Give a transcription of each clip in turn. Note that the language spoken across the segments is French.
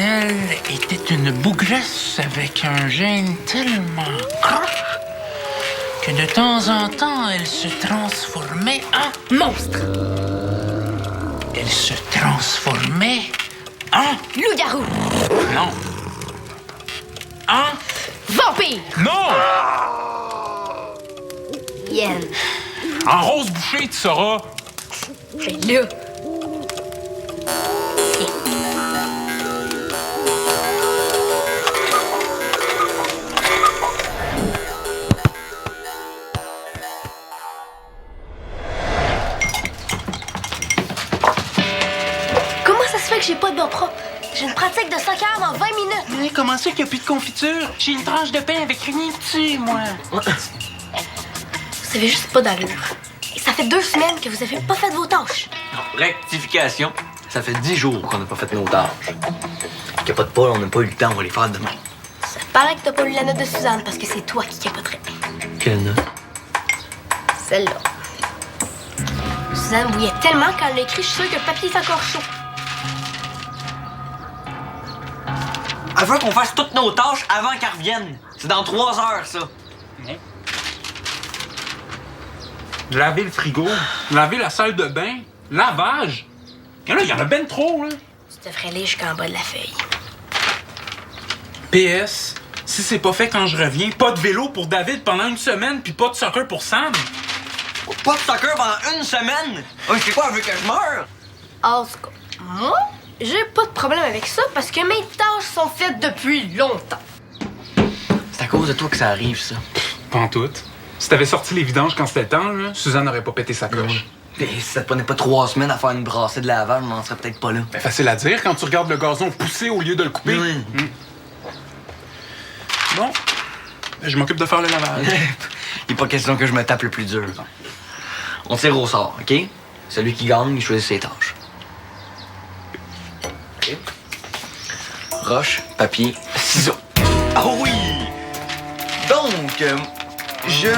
Annelle était une bougresse avec un gène tellement croche que de temps en temps, elle se transformait en Monstre! Elle se transformait en... Loup-garou! Non. En... Vampire! Non! Hyène. En rose bouchée, tu sauras. Ben là... Comment ça se fait que j'ai pas de bras propres? J'ai une pratique de soccer dans 20 minutes. Mais comment ça qu'il n'y a plus de confiture? J'ai une tranche de pain avec rien dessus, moi. Vous avez juste pas d'allure. Et ça fait 2 semaines que vous avez pas fait vos tâches. Non, rectification. Ça fait 10 jours qu'on n'a pas fait nos tâches. Capote pas, on n'a pas eu le temps, on va les faire demain. Ça paraît que t'as pas lu la note de Suzanne parce que c'est toi qui capoterais. Quelle note? Celle-là. Suzanne bouillait tellement quand elle l'a écrit, je suis sûre que le papier est encore chaud. Elle veut qu'on fasse toutes nos tâches avant qu'elle revienne. C'est dans 3 heures, ça. Laver le frigo, laver la salle de bain, lavage. Et là, il y en a ben trop, là. Tu devrais lire jusqu'en bas de la feuille. PS, si c'est pas fait quand je reviens, pas de vélo pour David pendant 1 semaine, puis pas de soccer pour Sam. Pas de soccer pendant 1 semaine? Oh, c'est quoi, elle veut que je meure? En tout cas, moi, j'ai pas de problème avec ça parce que mes tâches sont faites depuis longtemps. C'est à cause de toi que ça arrive, ça. Pas en tout. Si t'avais sorti les vidanges quand c'était le temps, là, Suzanne n'aurait pas pété sa coche. Et si ça te prenait pas 3 semaines à faire une brassée de lavage, on n'en serait peut-être pas là. Ben, facile à dire quand tu regardes le gazon pousser au lieu de le couper. Oui. Bon, ben, je m'occupe de faire le lavage. Il est pas question que je me tape le plus dur. On tire au sort, OK? Celui qui gagne, il choisit ses tâches. OK? Roche, papier, ciseaux. Ah oui! Donc, je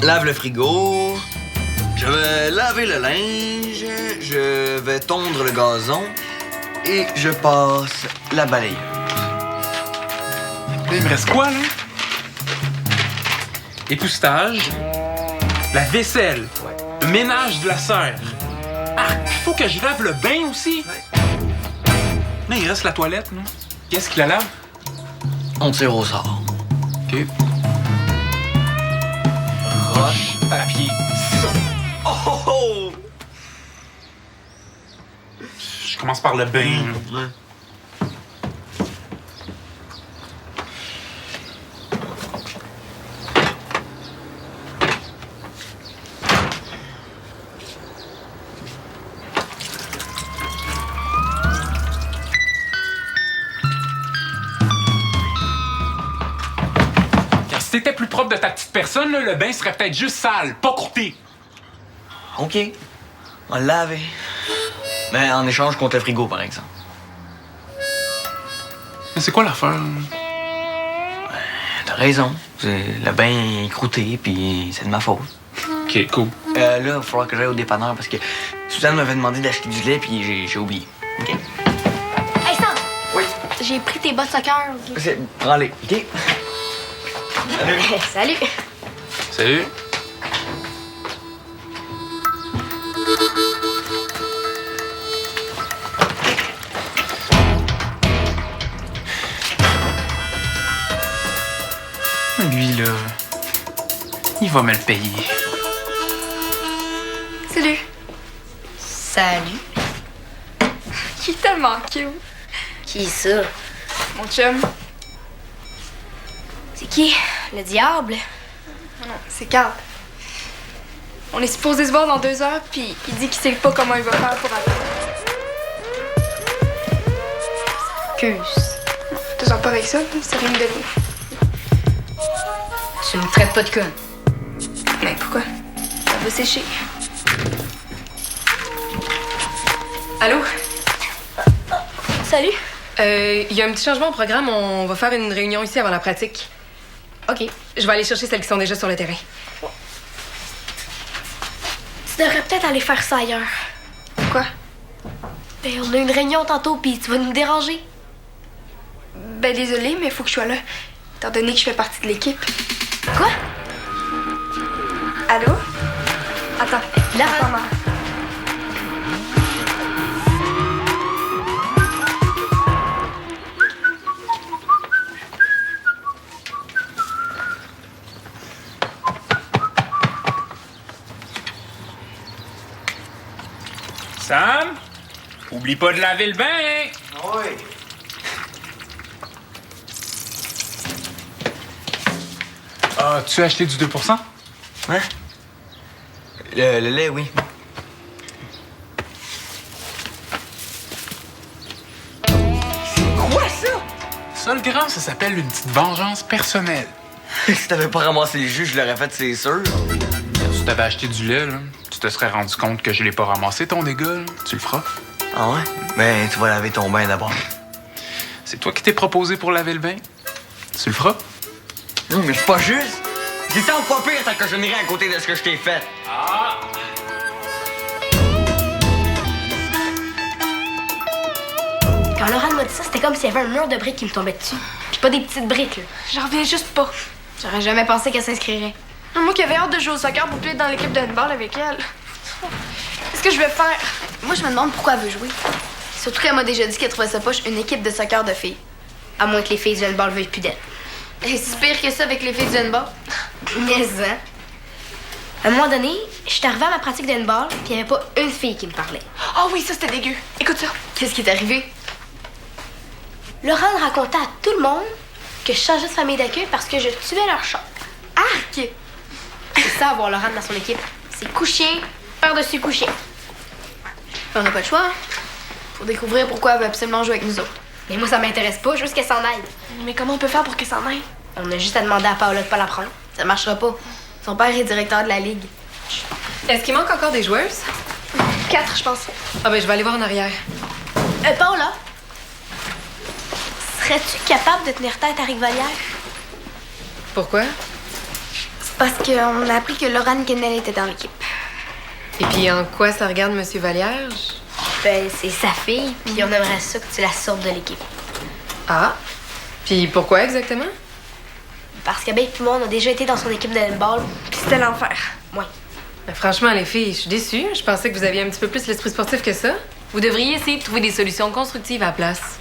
lave le frigo, je vais laver le linge, je vais tondre le gazon et je passe la balayeuse. Il me reste quoi, là? Époussetage, la vaisselle, le ménage de la serre. Ah, il faut que je lave le bain aussi. Là, il reste la toilette, là. Qu'est-ce qui la lave? On tire au sort. OK. Roche, papier, ciseaux. Oh oh oh! Je commence par le bain. Ouais. Car si t'étais plus propre de ta petite personne, là, le bain serait peut-être juste sale, pas croûté. OK. On va le laver. Mais en échange contre le frigo, par exemple. Mais c'est quoi l'affaire? T'as raison. Le bain est croûté, puis c'est de ma faute. OK, cool. Là, il va falloir que j'aille au dépanneur parce que Suzanne m'avait demandé d'acheter du lait, puis j'ai oublié. OK? Hey Sam! Oui. J'ai pris tes bas de soccer. Prends-les, OK? Salut! Salut. Lui, là, il va me le payer. Salut. Salut. Il est tellement cute. Qui est ça? Mon chum. C'est qui? Le diable? Non, c'est Carl. On est supposé se voir dans 2 heures, puis il dit qu'il sait pas comment il va faire pour attendre. Excuse. Te sens pas avec ça, c'est rien de donné. Tu me traites pas de conne. Mais pourquoi? Ça va sécher. Allô? Salut. Il y a un petit changement au programme. On va faire une réunion ici avant la pratique. OK. Je vais aller chercher celles qui sont déjà sur le terrain. Tu devrais peut-être aller faire ça ailleurs. Quoi? Ben, on a une réunion tantôt, puis tu vas nous déranger. Ben, désolée, mais faut que je sois là. Étant donné que je fais partie de l'équipe. Quoi? Allô? Attends. Laurent. Attends, maman. Sam, oublie pas de laver le bain, hein? Oui. As-tu acheté du 2%? Hein? Le lait, oui. Quoi, ça? Ça, le grand, ça s'appelle une petite vengeance personnelle. Si t'avais pas ramassé le jus, je l'aurais fait, c'est sûr. Si t'avais acheté du lait, là, tu te serais rendu compte que je l'ai pas ramassé, ton dégât. Là. Tu le feras. Ah ouais? Ben, tu vas laver ton bain d'abord. C'est toi qui t'es proposé pour laver le bain. Tu le feras. Non, mais c'est pas juste. C'est 100 fois pire ta cochonnerie à côté de ce que je t'ai fait. Ah! Quand Laurent m'a dit ça, c'était comme s'il y avait un mur de briques qui me tombait dessus. Puis pas des petites briques, là. J'en reviens juste pas. J'aurais jamais pensé qu'elle s'inscrirait. Moi qui avais hâte de jouer au soccer pour être dans l'équipe de handball avec elle. Qu'est-ce que je vais faire? Moi, je me demande pourquoi elle veut jouer. Surtout qu'elle m'a déjà dit qu'elle trouvait ça poche une équipe de soccer de filles. À moins que les filles du handball veuillent plus d'elle. Et c'est pire que ça avec les filles du handball. Mais hein? À un moment donné, je suis arrivée à ma pratique de handball, puis il n'y avait pas une fille qui me parlait. Ah oui, ça c'était dégueu. Écoute ça. Qu'est-ce qui est arrivé? Laurent racontait à tout le monde que je changeais de famille d'accueil parce que je tuais leur chat. Arc! C'est ça, avoir Laurent dans son équipe. C'est coucher par-dessus coucher. On n'a pas le choix. Faut découvrir pourquoi elle veut absolument jouer avec nous autres. Mais moi, ça m'intéresse pas, juste qu'elle s'en aille. Mais comment on peut faire pour qu'elle s'en aille? On a juste à demander à Paola de pas la prendre. Ça marchera pas. Son père est directeur de la ligue. Est-ce qu'il manque encore des joueuses? 4, je pense. Ah ben, je vais aller voir en arrière. Paola, serais-tu capable de tenir tête à Rick-Vallière? Pourquoi? C'est parce qu'on a appris que Laurent Kennel était dans l'équipe. Et puis, en quoi ça regarde Monsieur Vallière? Ben, c'est sa fille, puis on aimerait ça que tu la sortes de l'équipe. Ah? Puis pourquoi exactement? Parce que ben, tout le monde a déjà été dans son équipe de handball. Puis c'était l'enfer. Ouais. Ben, franchement, les filles, je suis déçue. Je pensais que vous aviez un petit peu plus l'esprit sportif que ça. Vous devriez essayer de trouver des solutions constructives à la place.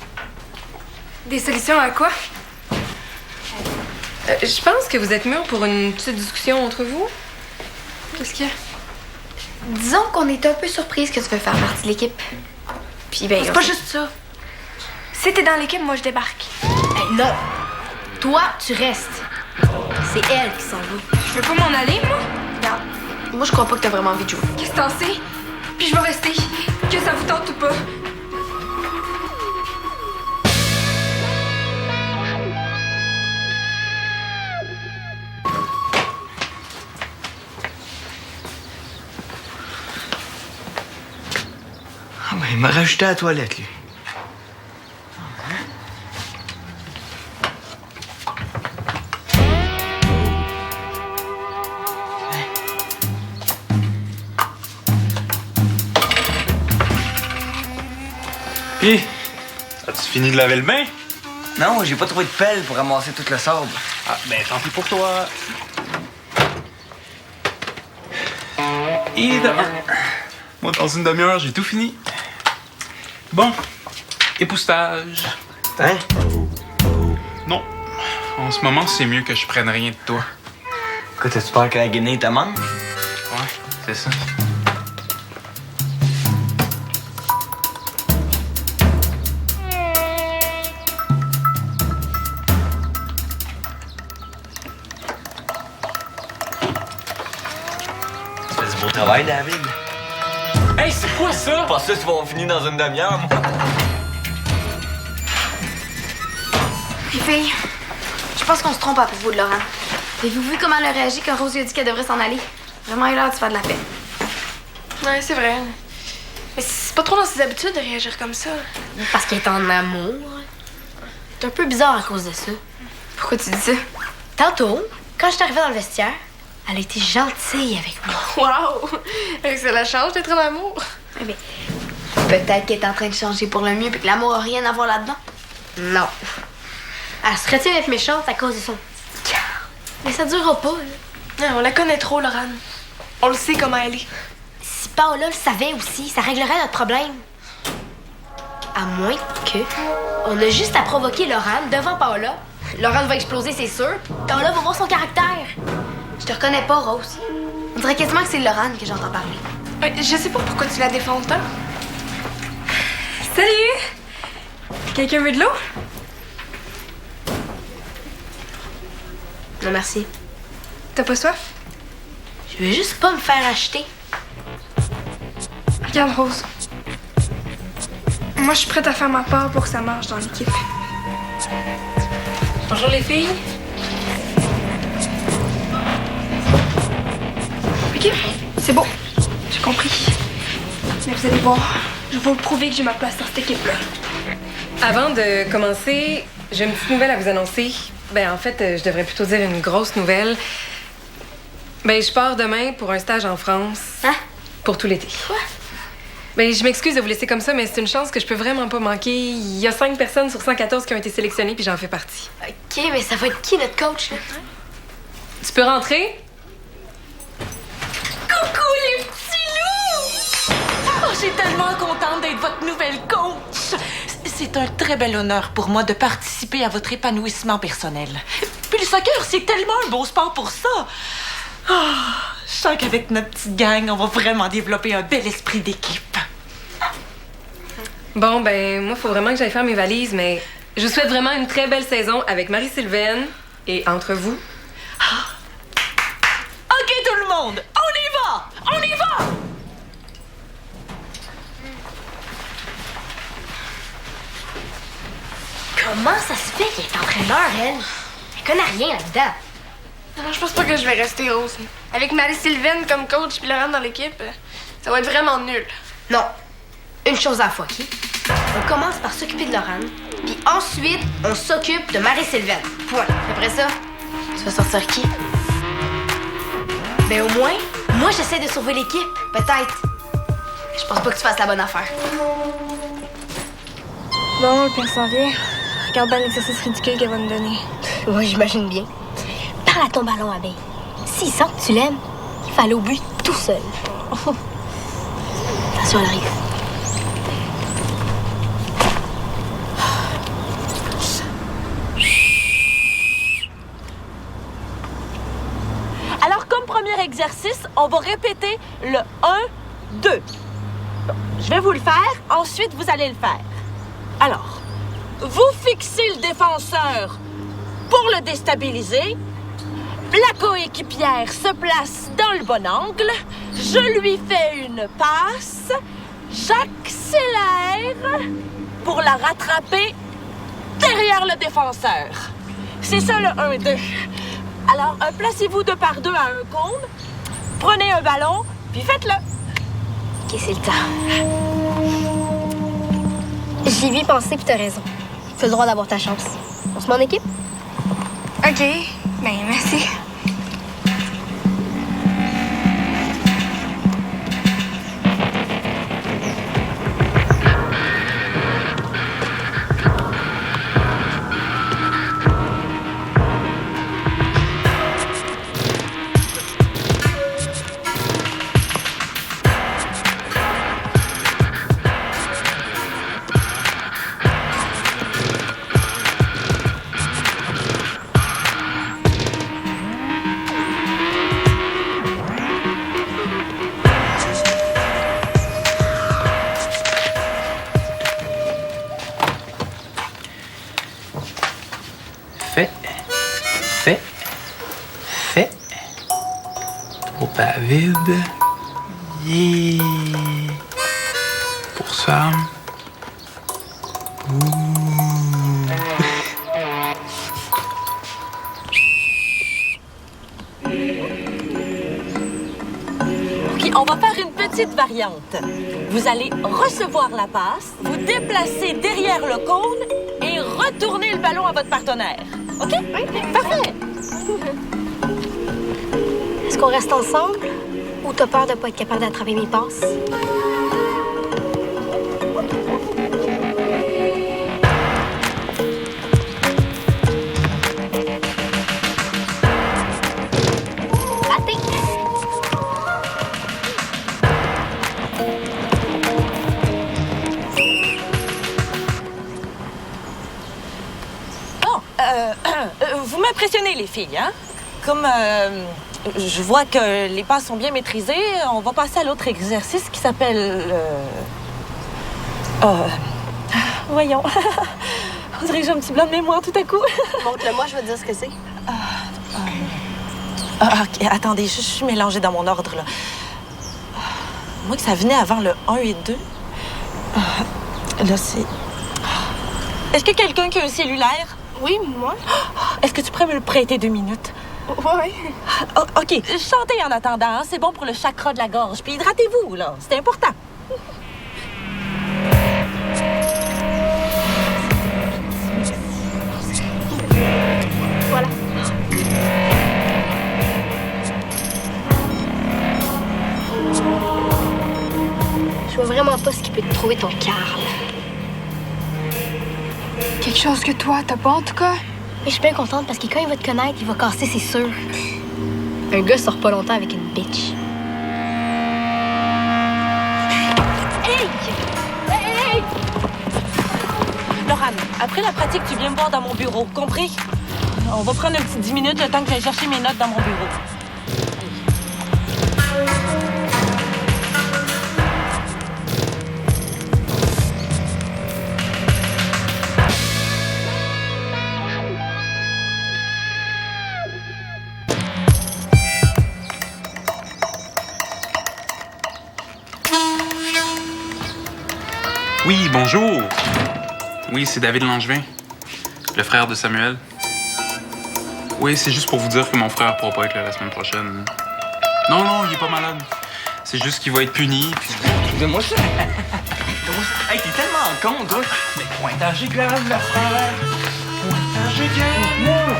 Des solutions à quoi? Je pense que vous êtes mûrs pour une petite discussion entre vous. Qu'est-ce qu'il y a? Disons qu'on est un peu surprise que tu veux faire partie de l'équipe. Puis ben, C'est pas juste ça. Si t'es dans l'équipe, moi je débarque. Hey, non! Toi, tu restes. C'est elle qui s'en va. Je veux pas m'en aller, moi? Regarde, moi je crois pas que t'as vraiment envie de jouer. Qu'est-ce que t'en sais? Puis je vais rester. Que ça vous tente ou pas. Ah ben, il m'a rajouté à la toilette, lui. Pis, as-tu fini de laver le bain? Non, j'ai pas trouvé de pelle pour ramasser tout le sable. Ah, ben tant pis pour toi. Et de un. Moi, dans une demi-heure, j'ai tout fini. Bon, époussetage. Hein? Non, en ce moment, c'est mieux que je prenne rien de toi. Écoute, t'as-tu peur que la guinée te manque? Ouais, c'est ça. Tu fais du beau travail, David. Hey, c'est quoi ça? Pas ça, tu vas finir dans une demi-heure, moi. Les filles, je pense qu'on se trompe à propos de Laurent. Avez-vous vu comment elle a réagi quand Rose lui a dit qu'elle devrait s'en aller? Vraiment, il a l'air de se faire de la paix. Ouais, c'est vrai. Mais c'est pas trop dans ses habitudes de réagir comme ça. Parce qu'elle est en amour. C'est un peu bizarre à cause de ça. Pourquoi tu dis ça? Tantôt, quand je suis arrivée dans le vestiaire, elle a été gentille avec moi. Wow! Ça la change d'être en amour. Mais Peut-être qu'elle est en train de changer pour le mieux et que l'amour a rien à voir là-dedans. Non. Elle se retient d'être méchante à cause de son petit cœur. Mais ça durera pas, là. Non, on la connaît trop, Laurane. On le sait comment elle est. Si Paola le savait aussi, ça réglerait notre problème. À moins que... On a juste à provoquer Laurane devant Paola. Laurane va exploser, c'est sûr. Paola va voir son caractère. Je te reconnais pas, Rose. On dirait quasiment que c'est Laurane que j'entends parler. Je sais pas pourquoi tu la défends autant. Salut! Quelqu'un veut de l'eau? Non, merci. T'as pas soif? Je veux juste pas me faire acheter. Regarde, Rose. Moi, je suis prête à faire ma part pour que ça marche dans l'équipe. Bonjour les filles. OK, c'est bon. J'ai compris. Mais vous allez voir, je vais vous prouver que j'ai ma place dans cette équipe-là. Avant de commencer, j'ai une petite nouvelle à vous annoncer. Ben en fait, je devrais plutôt dire une grosse nouvelle. Ben je pars demain pour un stage en France. Hein? Pour tout l'été. Quoi? Ben je m'excuse de vous laisser comme ça, mais c'est une chance que je peux vraiment pas manquer. Il y a 5 personnes sur 114 qui ont été sélectionnées, puis j'en fais partie. OK, mais ça va être qui, notre coach, là? Tu peux rentrer? Coucou les petits loups! Oh, j'ai tellement contente d'être votre nouvelle coach. C'est un très bel honneur pour moi de participer à votre épanouissement personnel. Puis le soccer, c'est tellement un beau sport pour ça. Oh, je sens qu'avec notre petite gang, on va vraiment développer un bel esprit d'équipe. Bon, ben moi, faut vraiment que j'aille faire mes valises, mais je vous souhaite vraiment une très belle saison avec Marie-Sylvaine et entre vous. OK, tout le monde, on y va! On y va! Comment ça se fait qu'elle est entraîneur, elle? Elle connaît rien là-dedans. Non, je pense pas que je vais rester, Rose. Avec Marie-Sylvaine comme coach puis Laurane dans l'équipe, ça va être vraiment nul. Non. Une chose à la fois, OK? On commence par s'occuper de Laurane, puis ensuite, on s'occupe de Marie-Sylvaine. Point. Après ça, tu vas sortir qui? Ben au moins, moi, j'essaie de sauver l'équipe. Peut-être. Je pense pas que tu fasses la bonne affaire. Bon, le père s'en vient. Regarde bien l'exercice ridicule qu'elle va nous donner. Moi, j'imagine bien. Parle à ton ballon, abeille. S'il sent que tu l'aimes, il faut aller au but tout seul. Attention, elle arrive. Alors, comme premier exercice, on va répéter le 1, 2. Bon, je vais vous le faire, ensuite vous allez le faire. Alors, vous fixez le défenseur pour le déstabiliser. La coéquipière se place dans le bon angle. Je lui fais une passe. J'accélère pour la rattraper derrière le défenseur. C'est ça le 1-2. Alors, placez-vous 2 par 2 à un cône. Prenez un ballon, puis faites-le. OK, c'est le temps. J'y ai pensé, puis t'as raison. Tu as le droit d'avoir ta chance. On se met en équipe? OK. Ben, merci. Trop pas vide. Yeah. Pour Sam. OK, on va faire une petite variante. Vous allez recevoir la passe, vous déplacer derrière le cône et retourner le ballon à votre partenaire. OK? Oui. Parfait. Est-ce qu'on reste ensemble ou t'as peur de pas être capable d'attraper mes passes? impressionné, les filles, hein? Comme je vois que les pas sont bien maîtrisés, on va passer à l'autre exercice qui s'appelle... voyons. On dirait que j'ai un petit blanc de mémoire tout à coup. Montre-le-moi, je vais te dire ce que c'est. OK, attendez, je suis mélangée dans mon ordre, là. Moi, que ça venait avant le 1 et 2. Là, c'est... Est-ce que quelqu'un qui a un cellulaire? Oui, moi? Est-ce que tu pourrais me le prêter 2 minutes? Ouais. Oh, OK, chantez en attendant, hein? C'est bon pour le chakra de la gorge. Puis hydratez-vous, là, c'est important. Voilà. Je vois vraiment pas ce qui peut te trouver ton Carl. Quelque chose que toi, t'as pas en tout cas? Mais je suis bien contente parce que quand il va te connaître, il va casser, c'est sûr. Un gars sort pas longtemps avec une bitch. Hey! Hey! Laurane, après la pratique, tu viens me voir dans mon bureau, compris? On va prendre un petit 10 minutes le temps que j'aille chercher mes notes dans mon bureau. Oui, bonjour. Oui, c'est David Langevin, le frère de Samuel. Oui, c'est juste pour vous dire que mon frère pourra pas être là la semaine prochaine. Non, il est pas malade. C'est juste qu'il va être puni, puis... Donne-moi ça. Hey, t'es tellement con, toi. Mais pointage grave, le frère. Pointage grave. Non.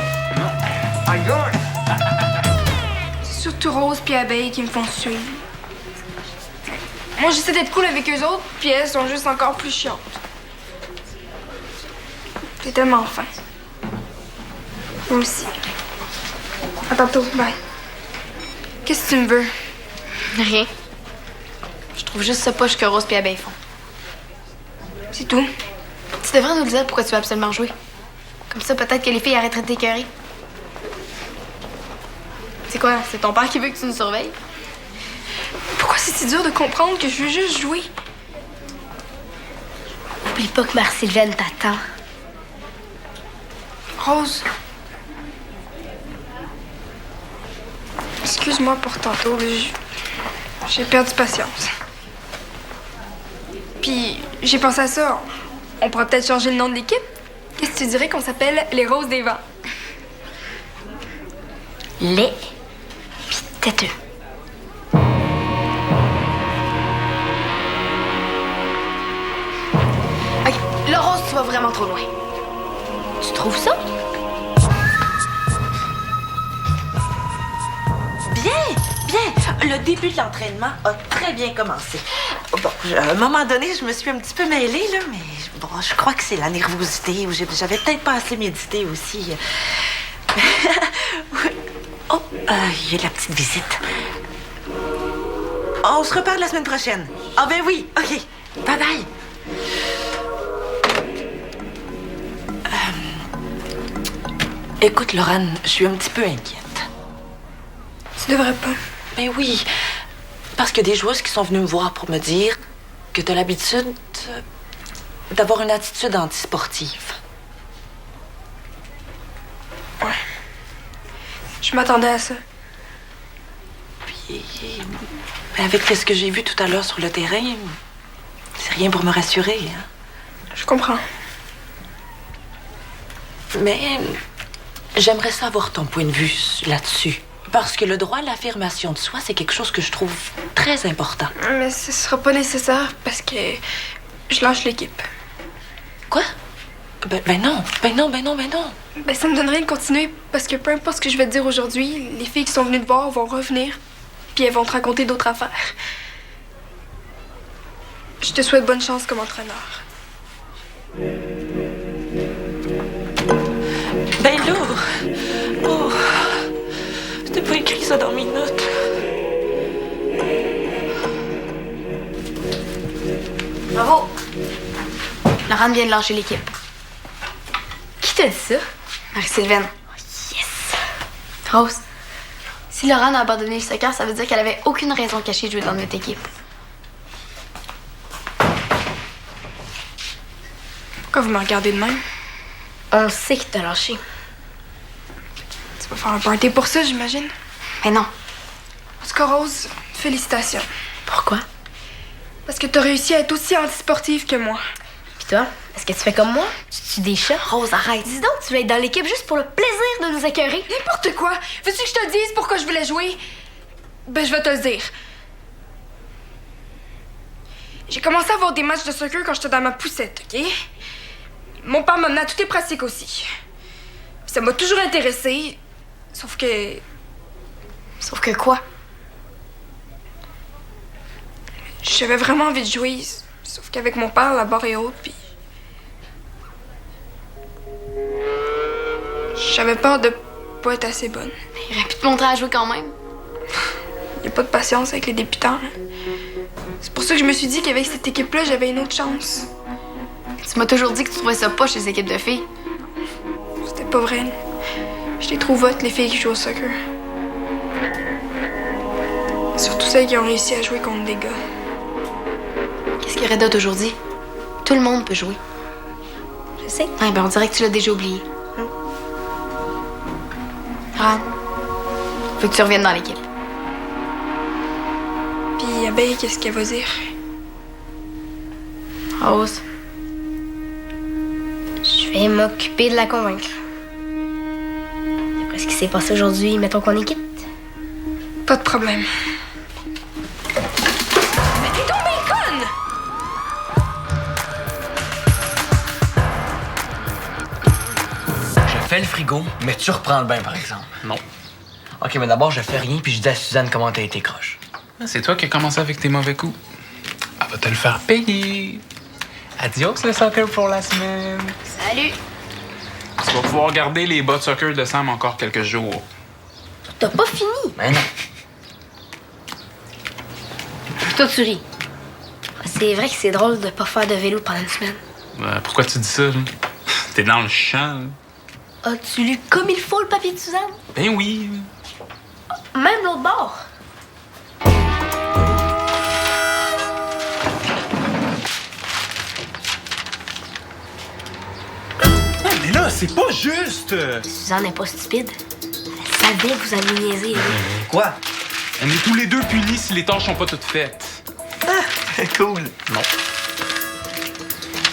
My God. C'est surtout Rose puis Abeille qui me font suivre. Moi, j'essaie d'être cool avec eux autres, puis elles sont juste encore plus chiantes. T'es tellement fin. Moi aussi. À tantôt, bye. Qu'est-ce que tu me veux? Rien. Je trouve juste ça poche que Rose et Abeille font. C'est tout. Tu devrais nous le dire pourquoi tu veux absolument jouer. Comme ça, peut-être que les filles arrêteraient de t'écœurer. C'est quoi? C'est ton père qui veut que tu nous surveilles? Pourquoi c'est si dur de comprendre que je veux juste jouer? Oublie pas que Mère-Sylvaine t'attend. Rose. Excuse-moi pour tantôt, mais j'ai perdu patience. Puis, j'ai pensé à ça. On pourrait peut-être changer le nom de l'équipe. Qu'est-ce que tu dirais qu'on s'appelle les Roses des Vents? Laid pis têteux. OK, là, Rose, tu vas vraiment trop loin. Tu trouves ça? Bien! Le début de l'entraînement a très bien commencé. Bon, à un moment donné, je me suis un petit peu mêlée, là, mais bon, je crois que c'est la nervosité ou j'avais peut-être pas assez médité aussi. Oh, il y a de la petite visite. On se reparle la semaine prochaine. Ah ben oui, OK. Bye-bye. Écoute, Laurane, je suis un petit peu inquiète. Tu devrais pas. Ben oui, parce que des joueuses qui sont venues me voir pour me dire que t'as l'habitude d'avoir une attitude antisportive. Ouais. Je m'attendais à ça. Puis, avec ce que j'ai vu tout à l'heure sur le terrain, c'est rien pour me rassurer. Hein? Je comprends. Mais j'aimerais savoir ton point de vue là-dessus. Parce que le droit à l'affirmation de soi, c'est quelque chose que je trouve très important. Mais ce sera pas nécessaire parce que je lâche l'équipe. Quoi? Ben non. Ben ça me donnerait de continuer parce que peu importe ce que je vais te dire aujourd'hui, les filles qui sont venues te voir vont revenir puis elles vont te raconter d'autres affaires. Je te souhaite bonne chance comme entraîneur. Ben là... Oh... Je t'ai pas écrit ça dans mes notes. Bravo! Laurane vient de lâcher l'équipe. Qui t'a dit ça? Marie-Sylvaine. Yes! Rose, si Laurent a abandonné le soccer, ça veut dire qu'elle avait aucune raison cachée de jouer dans notre équipe. Pourquoi vous me regardez de même? On sait qu'il t'a lâché. Tu vas faire un party pour ça, j'imagine? Mais non. En tout cas, Rose, félicitations. Pourquoi? Parce que t'as réussi à être aussi antisportive que moi. Puis toi, est-ce que tu fais comme moi? Tu tues des chats? Rose, arrête. Dis donc, tu veux être dans l'équipe juste pour le plaisir de nous écœurer? N'importe quoi! Veux-tu que je te dise pourquoi je voulais jouer? Ben, je vais te le dire. J'ai commencé à avoir des matchs de soccer quand j'étais dans ma poussette, OK? Mon père m'a amené à toutes les pratiques aussi. Puis ça m'a toujours intéressée. Sauf que... Sauf que quoi? J'avais vraiment envie de jouer. Sauf qu'avec mon père, la barre est haute, puis... J'avais peur de pas être assez bonne. Il aurait pu te montrer à jouer quand même. Y a pas de patience avec les débutants. Hein. C'est pour ça que je me suis dit qu'avec cette équipe-là, j'avais une autre chance. Tu m'as toujours dit que tu trouvais ça pas chez les équipes de filles. C'était pas vrai. Je les trouve hot, les filles qui jouent au soccer. Surtout celles qui ont réussi à jouer contre des gars. Qu'est-ce qu'il y aurait d'autre aujourd'hui? Tout le monde peut jouer. Je sais. Ouais, ben on dirait que tu l'as déjà oublié. Ran, faut que tu reviennes dans l'équipe. Puis Abeille, qu'est-ce qu'elle va dire? Rose. Je vais m'occuper de la convaincre. Après ce qui s'est passé aujourd'hui, mettons qu'on est quitte. Pas de problème. Mais t'es donc bien conne! Je fais le frigo, mais tu reprends le bain, par exemple. Non. OK, mais d'abord, je fais rien, puis je dis à Suzanne comment t'as été croche. C'est toi qui as commencé avec tes mauvais coups. Elle va te le faire payer. Adios le soccer pour la semaine. Salut! Tu vas pouvoir garder les bas de soccer de Sam encore quelques jours. T'as pas fini. Mais non. Puis toi, tu ris. C'est vrai que c'est drôle de pas faire de vélo pendant une semaine. Pourquoi tu dis ça, là? T'es dans le champ, là. As-tu lu comme il faut le papier de Suzanne? Ben oui. Même l'autre bord. Mais là, c'est pas juste! Suzanne n'est pas stupide. Elle savait que vous alliez niaiser. elle. Quoi? On est tous les deux punis si les tâches sont pas toutes faites. Cool. Non.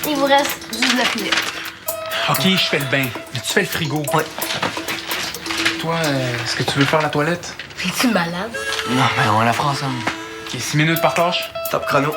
Il vous reste 19 minutes. OK, je fais le bain. Mais tu fais le frigo. Ouais. Toi, est-ce que tu veux faire la toilette? Es-tu malade? Non, mais on la fera ensemble. OK, 6 minutes par tâche. Top chrono.